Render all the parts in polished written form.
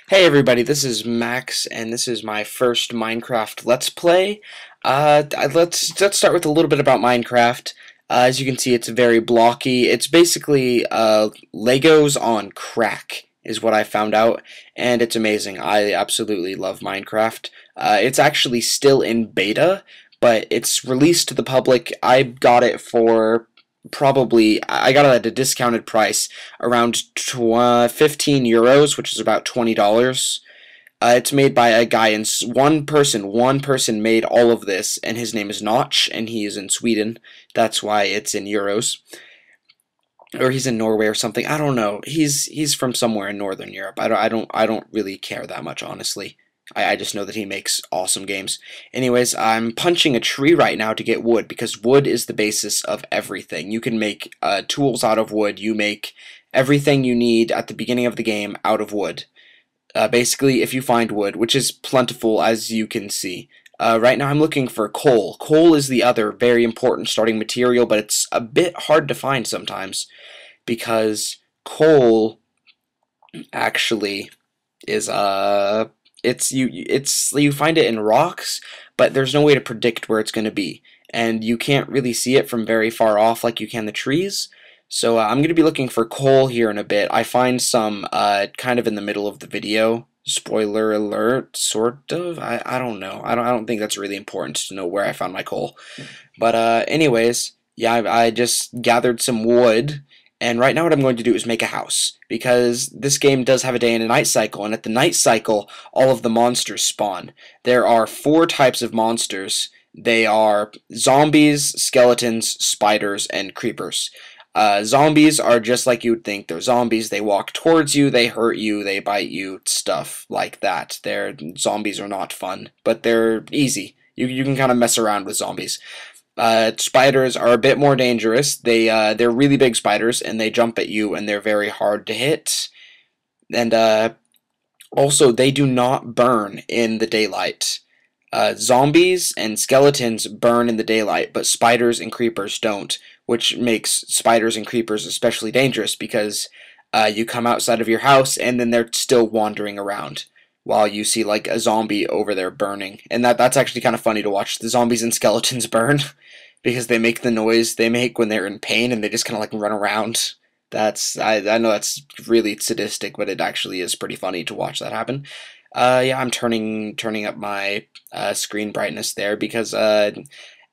Hey everybody, this is Max, and this is my first Minecraft Let's Play. Let's start with a little bit about Minecraft. As you can see, it's very blocky. It's basically Legos on crack, is what I found out, and it's amazing. I absolutely love Minecraft. It's actually still in beta, but it's released to the public. I got it for probably I got it at a discounted price around 15 euros, which is about $20. It's made by a guy in one person made all of this, and his name is Notch, and he is in Sweden. That's why it's in euros, or he's in Norway or something. I don't know. He's from somewhere in Northern Europe. I don't really care that much, honestly. I just know that he makes awesome games. Anyways, I'm punching a tree right now to get wood because wood is the basis of everything. You can make tools out of wood. You make everything you need at the beginning of the game out of wood. Basically, if you find wood, which is plentiful as you can see. Right now I'm looking for coal. Coal is the other very important starting material, but it's a bit hard to find sometimes because coal actually is you find it in rocks, but there's no way to predict where it's going to be, and you can't really see it from very far off like you can the trees. So I'm going to be looking for coal here in a bit. I find some kind of in the middle of the video. Spoiler alert, sort of. I don't know. I don't think that's really important to know where I found my coal. But anyways, yeah, I just gathered some wood, and right now what I'm going to do is make a house, because this game does have a day and a night cycle, and at the night cycle, all of the monsters spawn. There are four types of monsters. They are zombies, skeletons, spiders, and creepers. Zombies are just like you would think. They're zombies. They walk towards you, they hurt you, they bite you, stuff like that. Zombies are not fun, but they're easy. You can kind of mess around with zombies. Spiders are a bit more dangerous. They're really big spiders, and they jump at you, and they're very hard to hit. And also, they do not burn in the daylight. Zombies and skeletons burn in the daylight, but spiders and creepers don't, which makes spiders and creepers especially dangerous because you come outside of your house and then they're still wandering around while you see like a zombie over there burning. And that's actually kind of funny to watch the zombies and skeletons burn because they make the noise they make when they're in pain and they just kind of like run around. I know that's really sadistic, but it actually is pretty funny to watch that happen. Yeah, I'm turning up my screen brightness there because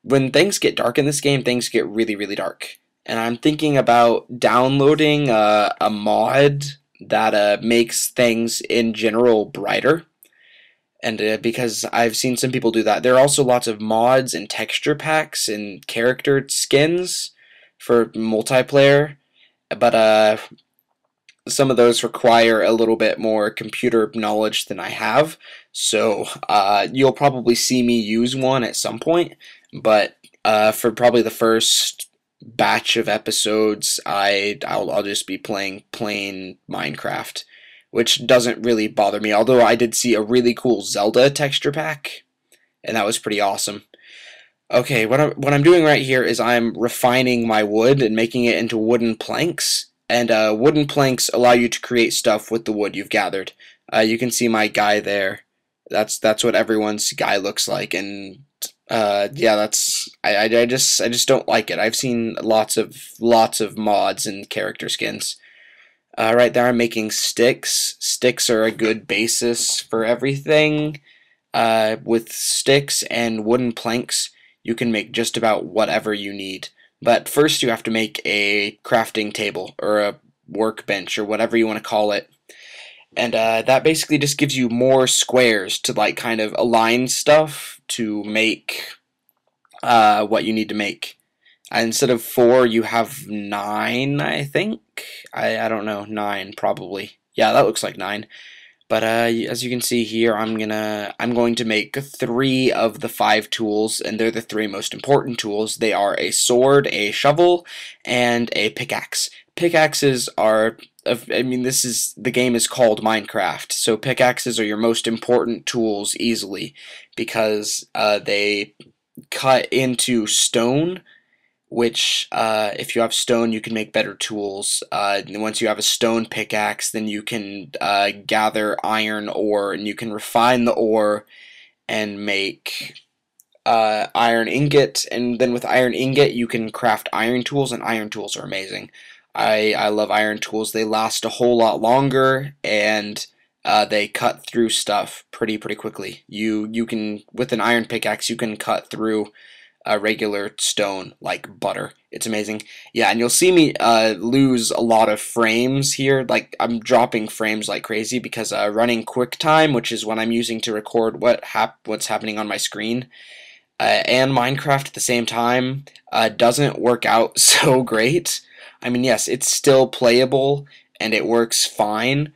when things get dark in this game, things get really dark. And I'm thinking about downloading a mod that makes things in general brighter. And because I've seen some people do that. There are also lots of mods and texture packs and character skins for multiplayer. But some of those require a little bit more computer knowledge than I have, so you'll probably see me use one at some point, but for probably the first batch of episodes, I'll just be playing plain Minecraft, which doesn't really bother me, although I did see a really cool Zelda texture pack, and that was pretty awesome. Okay, what I'm doing right here is I'm refining my wood and making it into wooden planks. And wooden planks allow you to create stuff with the wood you've gathered. You can see my guy there. That's what everyone's guy looks like, and yeah, I just don't like it. I've seen lots of mods and character skins. Right there, I'm making sticks. Sticks are a good basis for everything. With sticks and wooden planks, you can make just about whatever you need. But first you have to make a crafting table or a workbench or whatever you want to call it. And that basically just gives you more squares to like kind of align stuff to make what you need to make. Instead of 4, you have 9, I think. I don't know, 9 probably. Yeah, that looks like 9. But as you can see here, I'm going to make 3 of the 5 tools, and they're the 3 most important tools. They are a sword, a shovel, and a pickaxe. Pickaxes are, I mean, the game is called Minecraft, so pickaxes are your most important tools easily because they cut into stone which if you have stone, you can make better tools. And once you have a stone pickaxe, then you can gather iron ore, and you can refine the ore and make iron ingot. And then with iron ingot, you can craft iron tools, and iron tools are amazing. I love iron tools. They last a whole lot longer, and they cut through stuff pretty quickly. You can, with an iron pickaxe, you can cut through a regular stone like butter. It's amazing. Yeah, and you'll see me lose a lot of frames here. Like, I'm dropping frames like crazy because running QuickTime, which is what I'm using to record what's happening on my screen, and Minecraft at the same time, doesn't work out so great. I mean, yes, it's still playable and it works fine,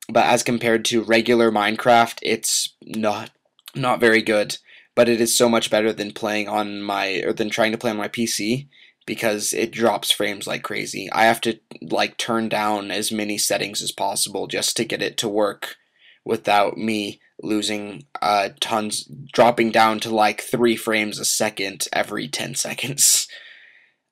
but as compared to regular Minecraft, it's not very good. But it is so much better than than trying to play on my PC, because it drops frames like crazy. I have to like turn down as many settings as possible just to get it to work without me losing tons, dropping down to like 3 frames a second every 10 seconds.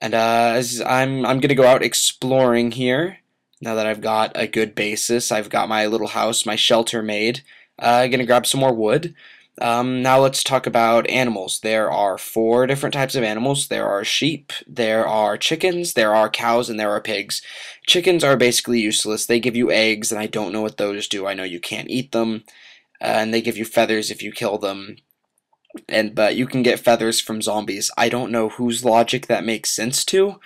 And as I'm gonna go out exploring here. Now that I've got a good basis, I've got my little house, my shelter made. Gonna grab some more wood. Now let's talk about animals. There are 4 different types of animals. There are sheep, there are chickens, there are cows, and there are pigs. Chickens are basically useless. They give you eggs, and I don't know what those do. I know you can't eat them, and they give you feathers if you kill them. But you can get feathers from zombies. I don't know whose logic that makes sense to.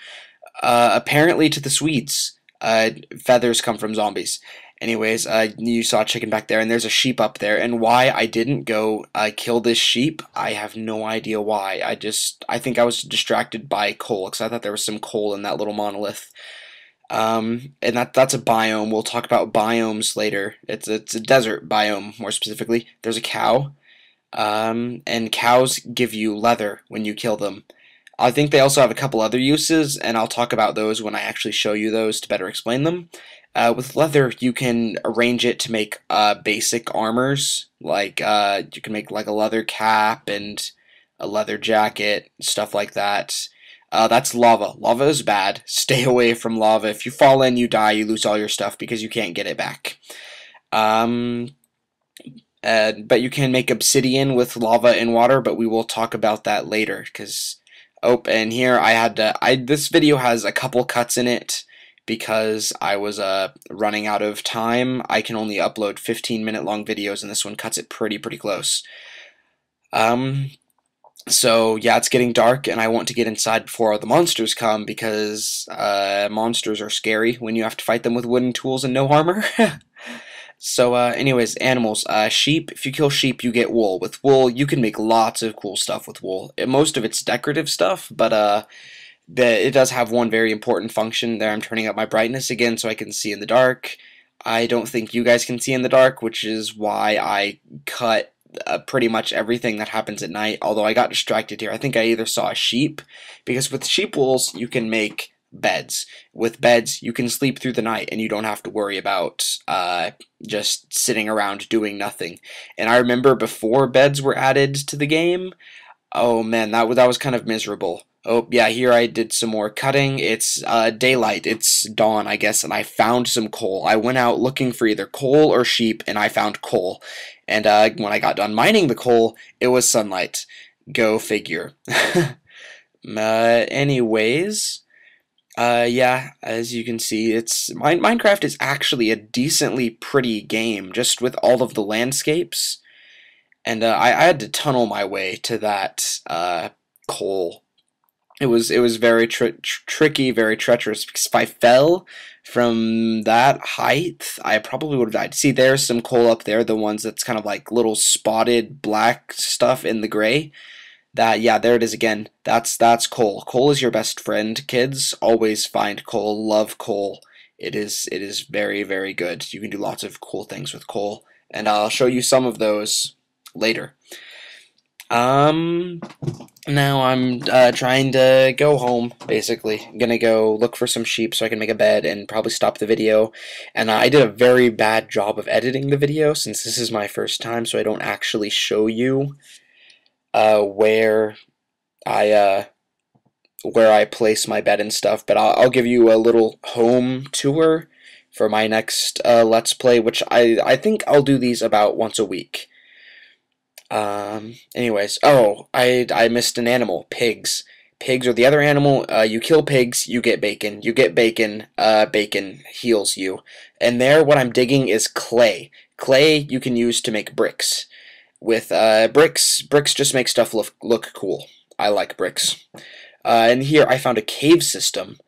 Apparently to the Swedes, feathers come from zombies. Anyways, you saw a chicken back there, and there's a sheep up there. And why I didn't go kill this sheep, I have no idea why. I think I was distracted by coal, because I thought there was some coal in that little monolith. And that's a biome. We'll talk about biomes later. It's a desert biome, more specifically. There's a cow, and cows give you leather when you kill them. I think they also have a couple other uses, and I'll talk about those when I actually show you those to better explain them. With leather, you can arrange it to make basic armors, like you can make like a leather cap and a leather jacket, stuff like that. That's lava. Lava is bad. Stay away from lava. If you fall in, you die, you lose all your stuff because you can't get it back. Um, but you can make obsidian with lava and water, but we will talk about that later, because oh, and here this video has a couple cuts in it because I was running out of time. I can only upload 15-minute long videos, and this one cuts it pretty close. So yeah, it's getting dark, and I want to get inside before the monsters come, because monsters are scary when you have to fight them with wooden tools and no armor. So anyways, animals. Sheep, if you kill sheep, you get wool. With wool, you can make lots of cool stuff with wool. Most of it's decorative stuff, but it does have one very important function. There, I'm turning up my brightness again so I can see in the dark. I don't think you guys can see in the dark, which is why I cut pretty much everything that happens at night, although I got distracted here. I think I either saw a sheep, because with sheep wools, you can make beds. With beds, you can sleep through the night, and you don't have to worry about just sitting around doing nothing. And I remember before beds were added to the game, oh man, that was kind of miserable. Oh yeah, here I did some more cutting. It's daylight, it's dawn, I guess, and I found some coal. I went out looking for either coal or sheep, and I found coal. And when I got done mining the coal, it was sunlight. Go figure. Anyways, yeah, as you can see, Minecraft is actually a decently pretty game, just with all of the landscapes. And I had to tunnel my way to that coal. It was very tricky, very treacherous, because if I fell from that height, I probably would have died. See, there's some coal up there, the ones that's kind of like little spotted black stuff in the gray. Yeah, there it is again. That's coal. Coal is your best friend, kids. Always find coal. Love coal. It is very good. You can do lots of cool things with coal, and I'll show you some of those later. Now I'm trying to go home, basically. I'm gonna go look for some sheep so I can make a bed and probably stop the video. And I did a very bad job of editing the video, since this is my first time, so I don't actually show you where I where I place my bed and stuff, but I'll give you a little home tour for my next Let's Play, which I think I'll do these about once a week. Anyways, oh, I missed an animal. Pigs. Pigs are the other animal. You kill pigs, you get bacon. You get bacon, bacon heals you. And there, what I'm digging is clay. Clay you can use to make bricks. With bricks just make stuff look cool. I like bricks. And here I found a cave system.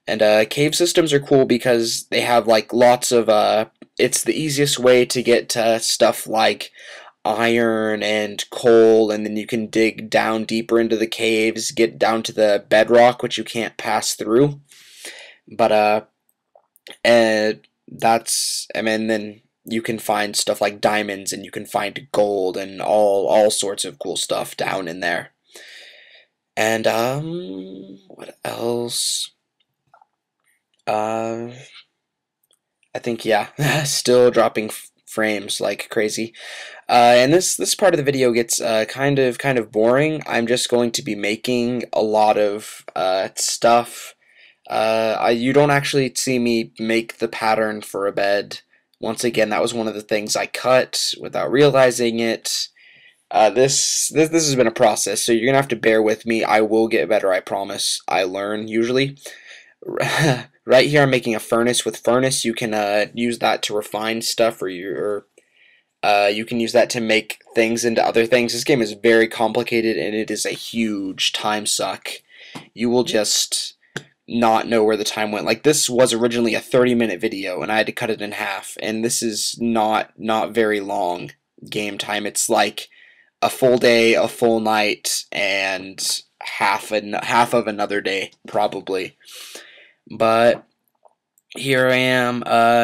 And cave systems are cool because they have like lots of it's the easiest way to get to stuff like iron and coal, and then you can dig down deeper into the caves, get down to the bedrock, which you can't pass through. But and then you can find stuff like diamonds, and you can find gold and all sorts of cool stuff down in there. And what else? I think, yeah, still dropping frames like crazy. And this part of the video gets kind of boring. I'm just going to be making a lot of stuff. You don't actually see me make the pattern for a bed. Once again, that was one of the things I cut without realizing it. This has been a process, so you're gonna have to bear with me. I will get better, I promise. I learn usually. Right here I'm making a furnace. With furnace you can use that to refine stuff, or you can use that to make things into other things. This game is very complicated and it is a huge time suck. You will just not know where the time went. Like, this was originally a 30-minute video and I had to cut it in half, and this is not very long game time. It's like a full day, a full night, and half of another day probably. But here I am.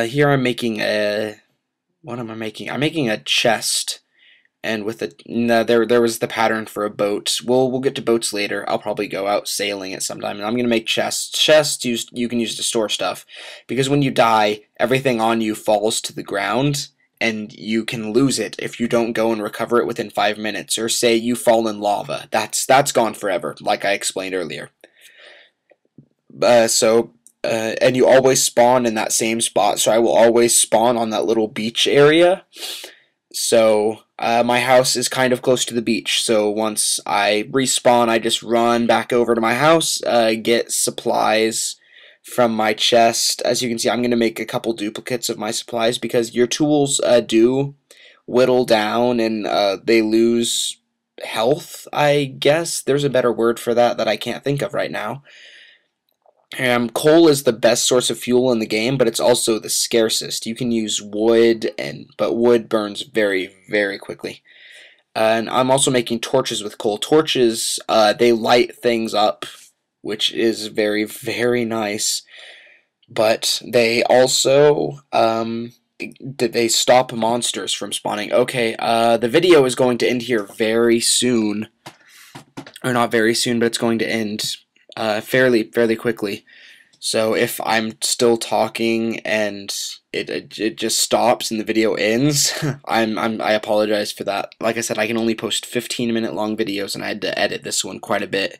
Here I'm making a. What am I making? I'm making a chest, and with a there was the pattern for a boat. We'll get to boats later. I'll probably go out sailing at some time, and I'm gonna make chests. Chests you can use to store stuff, because when you die, everything on you falls to the ground, and you can lose it if you don't go and recover it within 5 minutes. Or say you fall in lava, that's gone forever, like I explained earlier. And you always spawn in that same spot, so I will always spawn on that little beach area. So my house is kind of close to the beach, so once I respawn, I just run back over to my house, get supplies from my chest. As you can see, I'm going to make a couple duplicates of my supplies, because your tools do whittle down, and they lose health, I guess. There's a better word for that I can't think of right now. Coal is the best source of fuel in the game, but it's also the scarcest. You can use wood, but wood burns very quickly. And I'm also making torches with coal. Torches, they light things up, which is very nice. But they also they stop monsters from spawning. Okay, the video is going to end here very soon, or not very soon, but it's going to end fairly quickly. So if I'm still talking and it just stops and the video ends, I apologize for that. Like I said, I can only post 15-minute long videos, and I had to edit this one quite a bit.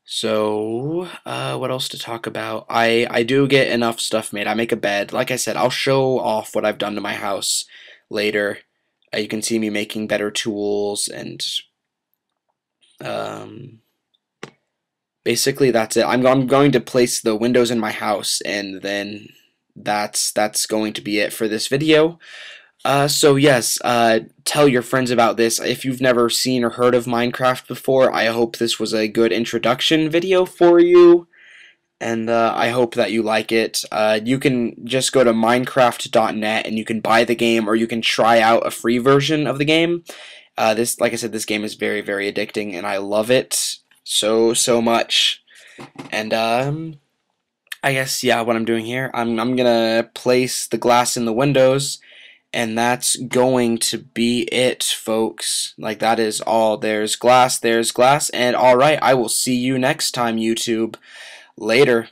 So what else to talk about? I do get enough stuff made. I make a bed. Like I said, I'll show off what I've done to my house later. You can see me making better tools, and basically that's it. I'm going to place the windows in my house, and then that's going to be it for this video. So yes, tell your friends about this. If you've never seen or heard of Minecraft before, I hope this was a good introduction video for you, and I hope that you like it. You can just go to minecraft.net and you can buy the game, or you can try out a free version of the game. Like I said, this game is very addicting, and I love it so much. And I guess, yeah, what I'm doing here, I'm gonna place the glass in the windows, and that's going to be it, folks. Like, that is all. There's glass, and alright, I will see you next time, YouTube. Later.